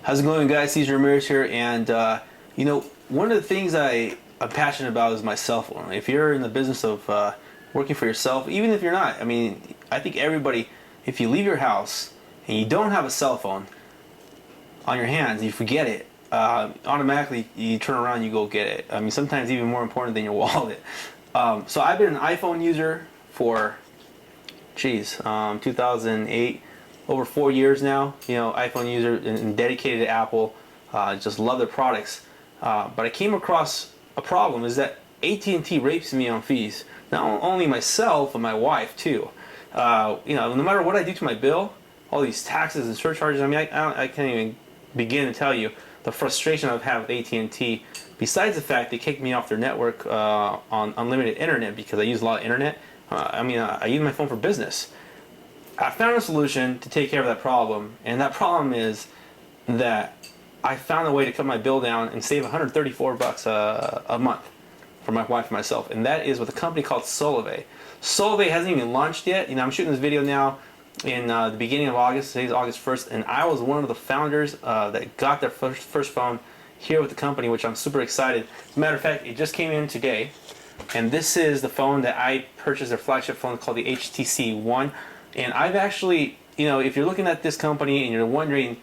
How's it going, guys? Cesar Ramirez here, and one of the things I'm passionate about is my cell phone. If you're in the business of working for yourself, even if you're not, I mean, I think everybody, if you leave your house and you don't have a cell phone on your hands, you forget it. Automatically, you turn around, and you go get it. I mean, sometimes even more important than your wallet. So I've been an iPhone user for, 2008, over 4 years now. iPhone user and dedicated to Apple. Just love their products. But I came across a problem is that AT&T rapes me on fees. Not only myself, but my wife too. No matter what I do to my bill, all these taxes and surcharges. I mean, I can't even begin to tell you the frustration I've had with AT&T. Besides the fact they kicked me off their network on unlimited internet because I use a lot of internet. I use my phone for business. I found a solution to take care of that problem, and that problem is that I found a way to cut my bill down and save 134 bucks a month for my wife and myself, and that is with a company called Solvay. Solvay hasn't even launched yet. I'm shooting this video now in the beginning of August. Today's August 1st, and I was one of the founders that got their first phone here with the company, which I'm super excited. As a matter of fact, it just came in today. And this is the phone that I purchased, their flagship phone called the HTC One. And I've actually, if you're looking at this company and you're wondering,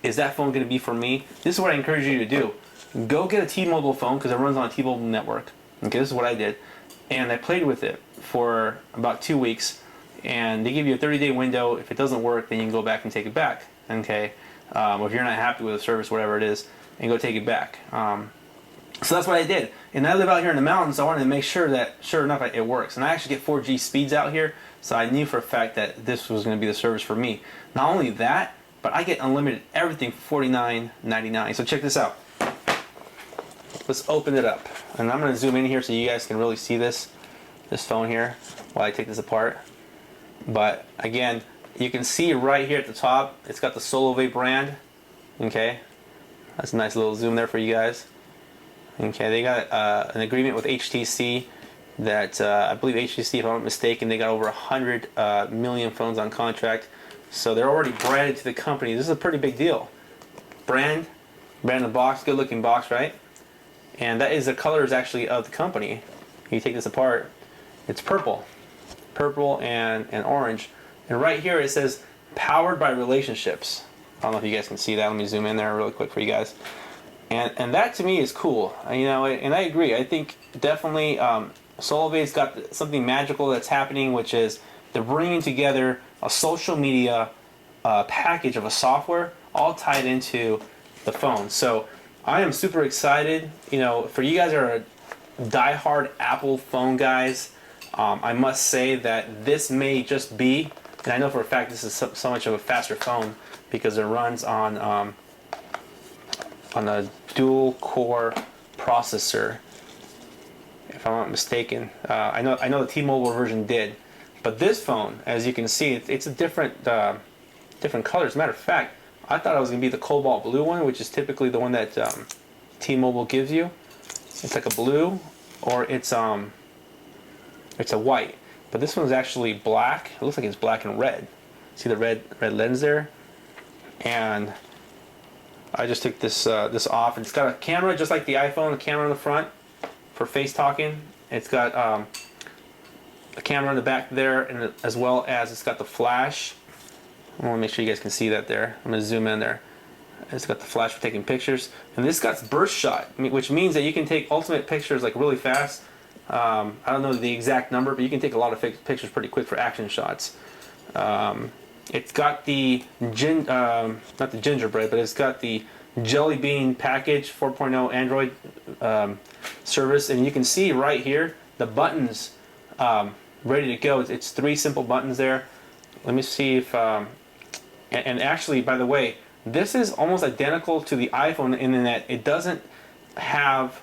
is that phone going to be for me? This is what I encourage you to do. Go get a T-Mobile phone because it runs on a T-Mobile network. Okay, this is what I did. And I played with it for about 2 weeks. And they give you a 30-day window. If it doesn't work, then you can go back and take it back. Okay, if you're not happy with the service, whatever it is, and go take it back. So that's what I did. And I live out here in the mountains, so I wanted to make sure that, sure enough, it works. And I actually get 4G speeds out here, so I knew for a fact that this was going to be the service for me. Not only that, but I get unlimited everything for $49.99. So check this out. Let's open it up. And I'm going to zoom in here so you guys can really see this phone here while I take this apart. But again, you can see right here at the top, it's got the Solvay brand. Okay, that's a nice little zoom there for you guys. Okay, they got an agreement with HTC that I believe HTC, if I'm not mistaken, they got over 100 million phones on contract. So they're already branded to the company. This is a pretty big deal. Brand the box, good looking box, right? And that is the colors actually of the company. You take this apart, it's purple and orange. And right here it says powered by relationships. I don't know if you guys can see that. Let me zoom in there really quick for you guys. And that to me is cool, and I agree. I think definitely Solvay's got something magical that's happening, which is they're bringing together a social media package of a software all tied into the phone. So I am super excited. For you guys that are diehard Apple phone guys, I must say that this may just be, and I know for a fact this is so much of a faster phone because it runs on a dual core processor, if I'm not mistaken. I know the T-Mobile version did, but this phone, as you can see, it's a different color. As a matter of fact, I thought it was going to be the cobalt blue one, which is typically the one that T-Mobile gives you. It's like a blue, or it's a white. But this one's actually black. It looks like it's black and red. See the red lens there? And I just took this off, and it's got a camera just like the iPhone, a camera on the front for face talking. It's got a camera on the back there, and as well as it's got the flash. I want to make sure you guys can see that there. I'm going to zoom in there. It's got the flash for taking pictures, and this got burst shot, which means that you can take ultimate pictures like really fast. I don't know the exact number, but you can take a lot of pictures pretty quick for action shots. It's got the not the gingerbread, but it's got the Jelly Bean package 4.0 Android service, and you can see right here the buttons ready to go. It's 3 simple buttons there. Let me see if and actually, by the way, this is almost identical to the iPhone in that it doesn't have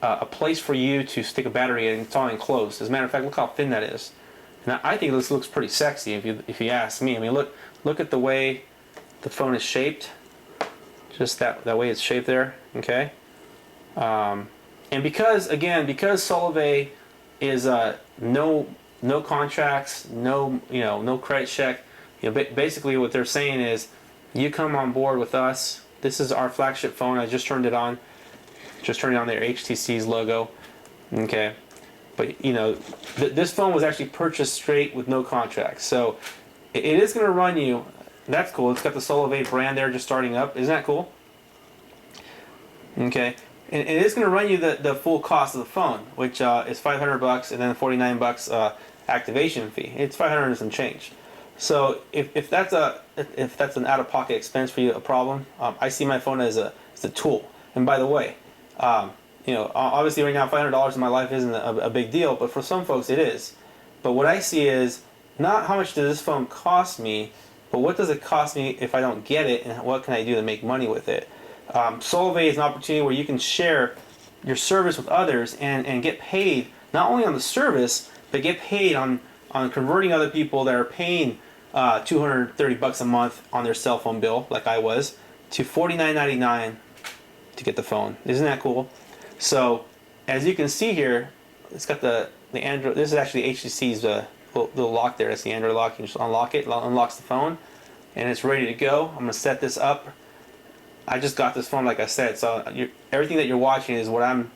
a place for you to stick a battery in. It's all enclosed. As a matter of fact, look how thin that is. And I think this looks pretty sexy if you ask me. I mean, look at the way the phone is shaped. Just that way it's shaped there. Okay. And because Solvay is no contracts, no credit check. Basically what they're saying is, you come on board with us, This is our flagship phone. I just turned it on. Just turned on their HTC's logo. Okay. But, you know, this phone was actually purchased straight with no contract. So it is going to run you. That's cool. It's got the Solove brand there just starting up. Isn't that cool? Okay. And it is going to run you the full cost of the phone, which is $500 and then $49 activation fee. It's 500 and some change. So if that's an out-of-pocket expense for you, a problem, I see my phone as a tool. And by the way, you know, obviously right now $500 in my life isn't a big deal, but for some folks it is. But what I see is not how much does this phone cost me, but what does it cost me if I don't get it, and what can I do to make money with it? Solove is an opportunity where you can share your service with others and get paid not only on the service, but get paid on converting other people that are paying $230 a month on their cell phone bill, like I was, to $49.99 to get the phone. Isn't that cool? So as you can see here, it's got the Android. This is actually HTC's little lock there. That's the Android lock. You can just unlock it. It unlocks the phone, and it's ready to go. I'm gonna set this up. I just got this phone, like I said. So everything that you're watching is what I'm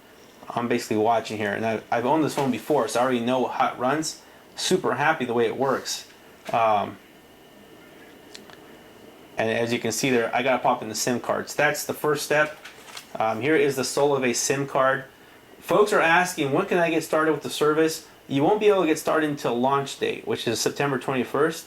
basically watching here. And I've owned this phone before, so I already know how it runs. Super happy the way it works. And as you can see there, I gotta pop in the SIM cards. That's the first step. Here is the Solove SIM card. Folks are asking, when can I get started with the service? You won't be able to get started until launch date, which is September 21st.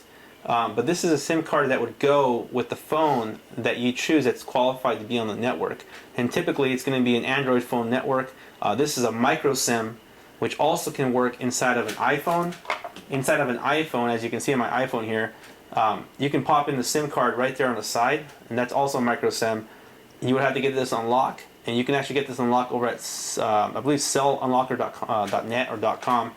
But this is a SIM card that would go with the phone that you choose that's qualified to be on the network. And typically it's going to be an Android phone network. This is a micro SIM, which also can work inside of an iPhone. Inside of an iPhone, as you can see on my iPhone here, you can pop in the SIM card right there on the side, and that's also a micro SIM. You would have to get this unlocked, and you can actually get this unlocked over at, I believe, cellunlocker.net or .com.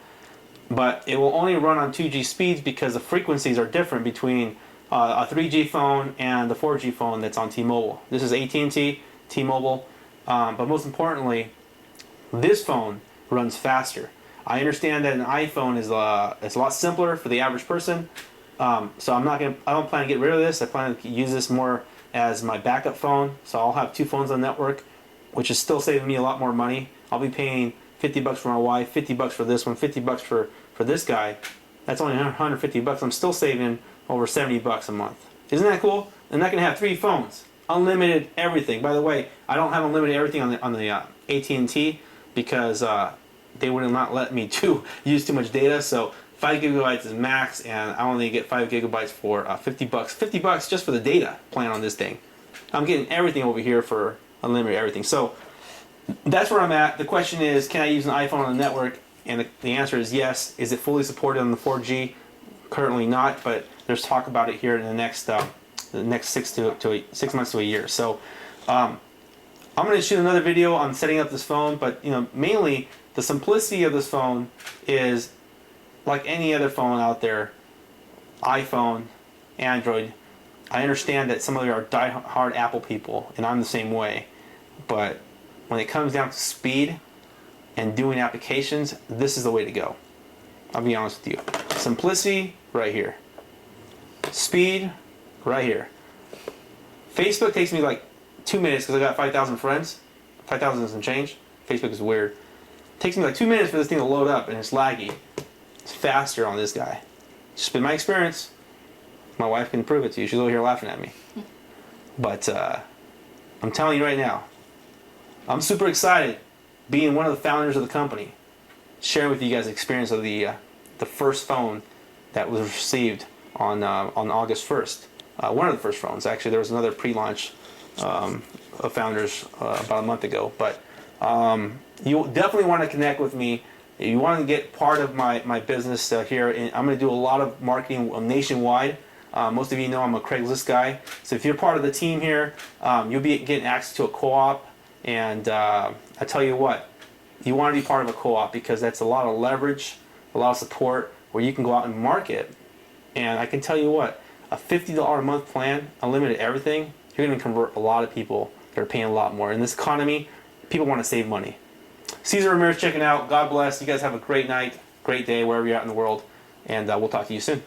But it will only run on 2G speeds because the frequencies are different between a 3G phone and the 4G phone that's on T-Mobile. This is AT&T, T-Mobile, but most importantly, this phone runs faster. I understand that an iPhone is a lot simpler for the average person, so I don't plan to get rid of this. I plan to use this more as my backup phone. So I'll have two phones on network, which is still saving me a lot more money. I'll be paying $50 for my wife, $50 for this one, $50 for this guy. That's only $150. I'm still saving over $70 a month. Isn't that cool? And I can have 3 phones, unlimited everything. By the way, I don't have unlimited everything on the AT&T because they would not let me use too much data. So 5 gigabytes is max, and I only get 5 gigabytes for $50. $50 just for the data plan on this thing. I'm getting everything over here for unlimited everything. So that's where I'm at. The question is, can I use an iPhone on the network? And the answer is yes. Is it fully supported on the 4G? Currently not, but there's talk about it here in the next 6 months to a year. So I'm going to shoot another video on setting up this phone, but mainly the simplicity of this phone is like any other phone out there, iPhone, Android. I understand that some of you are die-hard Apple people, and I'm the same way, but when it comes down to speed and doing applications, this is the way to go. I'll be honest with you. Simplicity, right here. Speed, right here. Facebook takes me like 2 minutes because I got 5,000 friends. 5,000 and some change. Facebook is weird. It takes me like 2 minutes for this thing to load up, and it's laggy. It's faster on this guy. It's just been my experience. My wife can prove it to you. She's over here laughing at me. But I'm telling you right now, I'm super excited being one of the founders of the company, sharing with you guys the experience of the first phone that was received on August 1st. One of the first phones, actually. There was another pre-launch of founders about a month ago. But you definitely want to connect with me. If you want to get part of my business here, and I'm going to do a lot of marketing nationwide. Most of you know I'm a Craigslist guy. So if you're part of the team here, you'll be getting access to a co-op. And I tell you what, you want to be part of a co-op because that's a lot of leverage, a lot of support where you can go out and market. And I can tell you what, a $50 a month plan, unlimited everything, you're going to convert a lot of people that are paying a lot more. In this economy, people want to save money. Cesar Ramirez checking out. God bless. You guys have a great night, great day, wherever you're at in the world. And we'll talk to you soon.